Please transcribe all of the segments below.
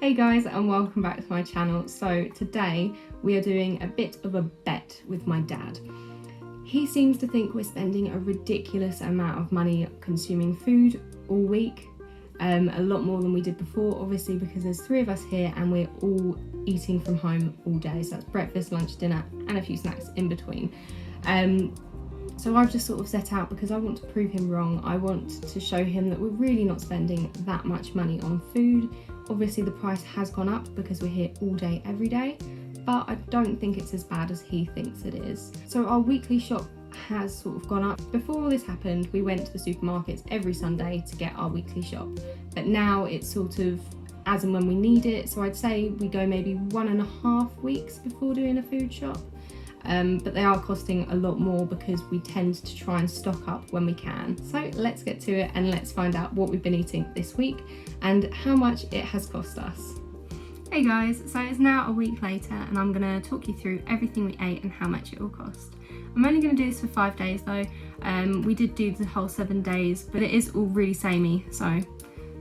Hey guys, and welcome back to my channel. So today we are doing a bit of a bet with my dad. He seems to think we're spending a ridiculous amount of money consuming food all week, a lot more than we did before, obviously because there's 3 of us here and we're all eating from home all day. So that's breakfast, lunch, dinner and a few snacks in between. So I've just sort of set out because I want to prove him wrong. I want to show him that we're really not spending that much money on food. Obviously the price has gone up because we're here all day, every day, but I don't think it's as bad as he thinks it is. So our weekly shop has sort of gone up. Before all this happened, we went to the supermarkets every Sunday to get our weekly shop, but now it's sort of as and when we need it. So I'd say we go maybe 1.5 weeks before doing a food shop. But they are costing a lot more because we tend to try and stock up when we can. So let's get to it and let's find out what we've been eating this week and how much it has cost us. Hey guys, so it's now a week later and I'm going to talk you through everything we ate and how much it all cost. I'm only going to do this for 5 days though. We did do the whole 7 days, but it is all really samey, so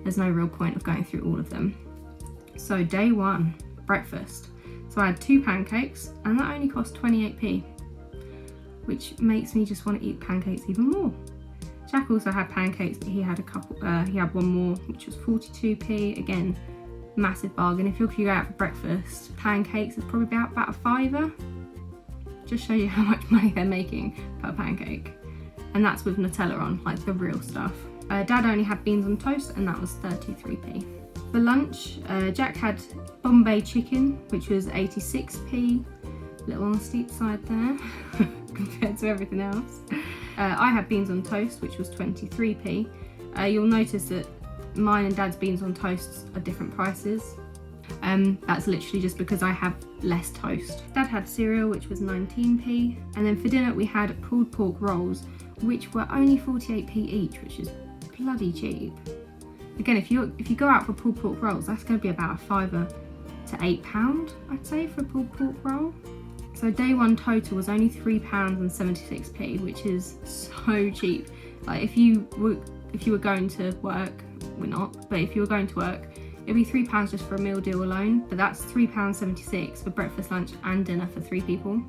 there's no real point of going through all of them. So day 1, breakfast. So I had 2 pancakes and that only cost 28p, which makes me just want to eat pancakes even more. Jack also had pancakes, but he had he had one more, which was 42p. Again, massive bargain. If you go out for breakfast, pancakes is probably about a £5. Just show you how much money they're making per pancake. And that's with Nutella on, like the real stuff. Dad only had beans on toast and that was 33p. For lunch, Jack had Bombay chicken, which was 86p, a little on the steep side there compared to everything else. I had beans on toast, which was 23p. You'll notice that mine and Dad's beans on toast are different prices. That's literally just because I have less toast. Dad had cereal, which was 19p, and then for dinner we had pulled pork rolls, which were only 48p each, which is bloody cheap. Again, if you go out for pulled pork rolls, that's going to be about £5 to £8, I'd say, for a pulled pork roll. So day 1 total was only £3.76, which is so cheap. Like if you were going to work, we're not, but if you were going to work, it'd be £3 just for a meal deal alone. But that's £3.76 for breakfast, lunch, and dinner for 3 people.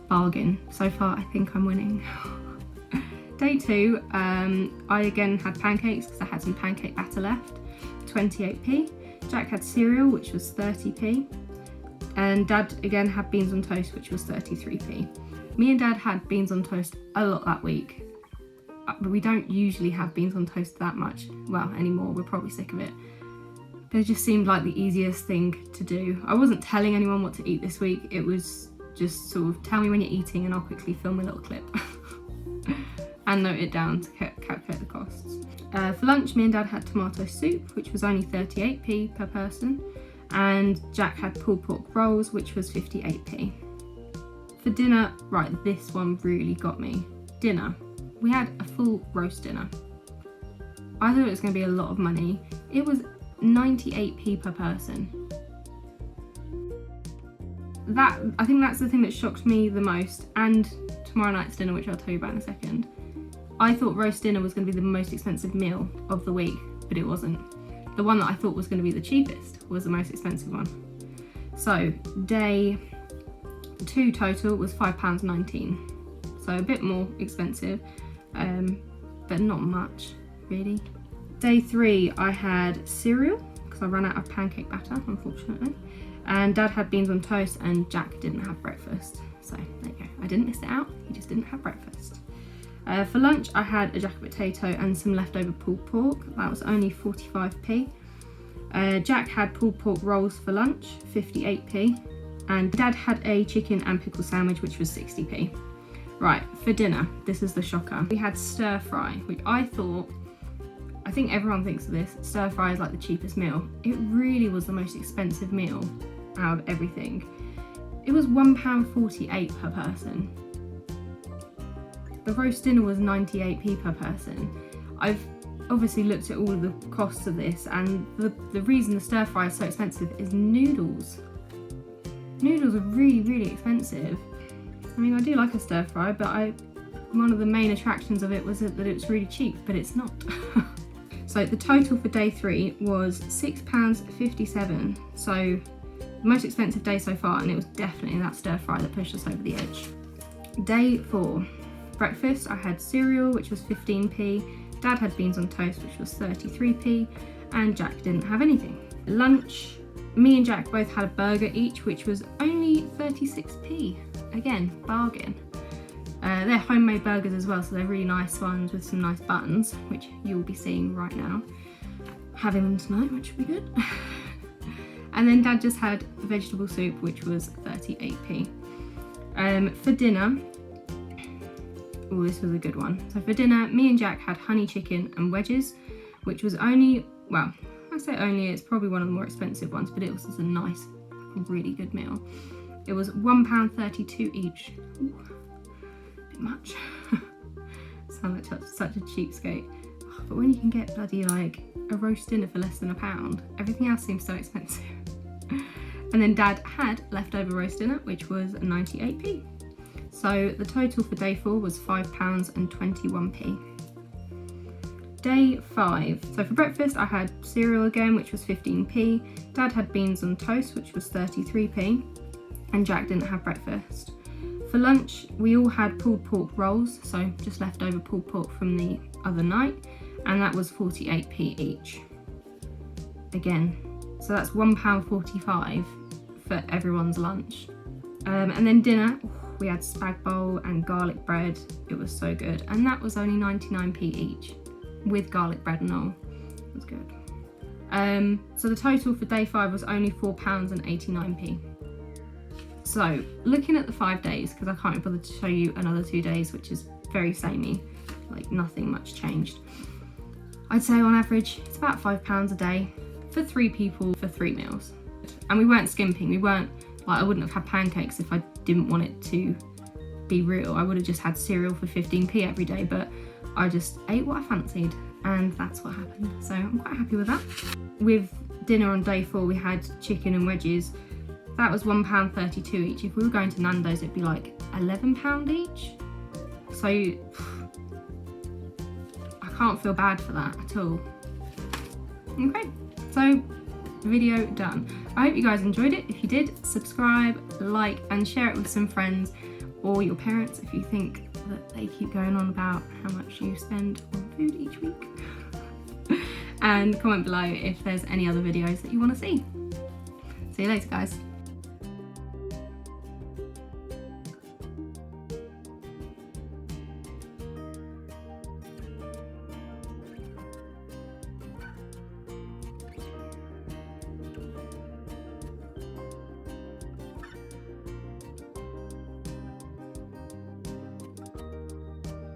Bargain. So far, I think I'm winning. Day 2, I again had pancakes because I had some pancake batter left, 28p. Jack had cereal, which was 30p. And Dad again had beans on toast, which was 33p. Me and Dad had beans on toast a lot that week, but we don't usually have beans on toast that much, well, anymore. We're probably sick of it. But it just seemed like the easiest thing to do. I wasn't telling anyone what to eat this week. It was just sort of tell me when you're eating and I'll quickly film a little clip. And note it down to calculate the costs. For lunch, me and Dad had tomato soup, which was only 38p per person, and Jack had pulled pork rolls, which was 58p. For dinner, right, this one really got me. Dinner. We had a full roast dinner. I thought it was going to be a lot of money. It was 98p per person. I think that's the thing that shocked me the most, and tomorrow night's dinner, which I'll tell you about in a second. I thought roast dinner was going to be the most expensive meal of the week, but it wasn't. The one that I thought was going to be the cheapest was the most expensive one. So day 2 total was £5.19, so a bit more expensive, but not much really. Day 3 I had cereal because I ran out of pancake batter, unfortunately, and Dad had beans on toast and Jack didn't have breakfast. So there you go, I didn't miss it out, he just didn't have breakfast. For lunch I had a jacket potato and some leftover pulled pork, that was only 45p. Jack had pulled pork rolls for lunch, 58p, and Dad had a chicken and pickle sandwich, which was 60p. Right, for dinner, this is the shocker. We had stir fry, which I think everyone thinks of this, stir fry is like the cheapest meal. It really was the most expensive meal out of everything. It was £1.48 per person. The roast dinner was 98p per person. I've obviously looked at all of the costs of this, and the reason the stir fry is so expensive is noodles. Noodles are really, really expensive. I mean, I do like a stir fry, but one of the main attractions of it was that it was really cheap, but it's not. So the total for day 3 was £6.57. So the most expensive day so far, and it was definitely that stir fry that pushed us over the edge. Day 4, breakfast, I had cereal, which was 15p. Dad had beans on toast, which was 33p, and Jack didn't have anything. Lunch, me and Jack both had a burger each, which was only 36p. Again, bargain. They're homemade burgers as well, so they're really nice ones with some nice buttons, which you'll be seeing right now. Having them tonight, which will be good. And then Dad just had vegetable soup, which was 38p. For dinner, oh, this was a good one. So for dinner, me and Jack had honey chicken and wedges, which was only, well, I say only, it's probably one of the more expensive ones, but it was just a nice, really good meal. It was £1.32 each. Ooh, a bit much. Sound like such a cheapskate. Oh, but when you can get bloody like a roast dinner for less than £1, everything else seems so expensive. And then Dad had leftover roast dinner, which was 98p. So the total for day 4 was £5.21. Day 5. So for breakfast, I had cereal again, which was 15p. Dad had beans on toast, which was 33p. And Jack didn't have breakfast. For lunch, we all had pulled pork rolls, so just leftover pulled pork from the other night, and that was 48p each. Again, so that's £1.45 for everyone's lunch. And then dinner, we had spag bowl and garlic bread. It was so good, and that was only 99p each, with garlic bread and all. It was good. So the total for day 5 was only £4.89. So looking at the 5 days, because I can't be bothered to show you another 2 days, which is very samey, like nothing much changed. I'd say on average it's about £5 a day for 3 people for 3 meals. And we weren't skimping. We weren't like, I wouldn't have had pancakes if I didn't want it to be real. I would have just had cereal for 15p every day, but I just ate what I fancied, and that's what happened. So I'm quite happy with that. With dinner on day 4, we had chicken and wedges. That was £1.32 each. If we were going to Nando's, it'd be like £11 each. So I can't feel bad for that at all. Okay, so video done. I hope you guys enjoyed it. If you did, subscribe, like, and share it with some friends or your parents if you think that they keep going on about how much you spend on food each week. And comment below if there's any other videos that you want to see. See you later, guys.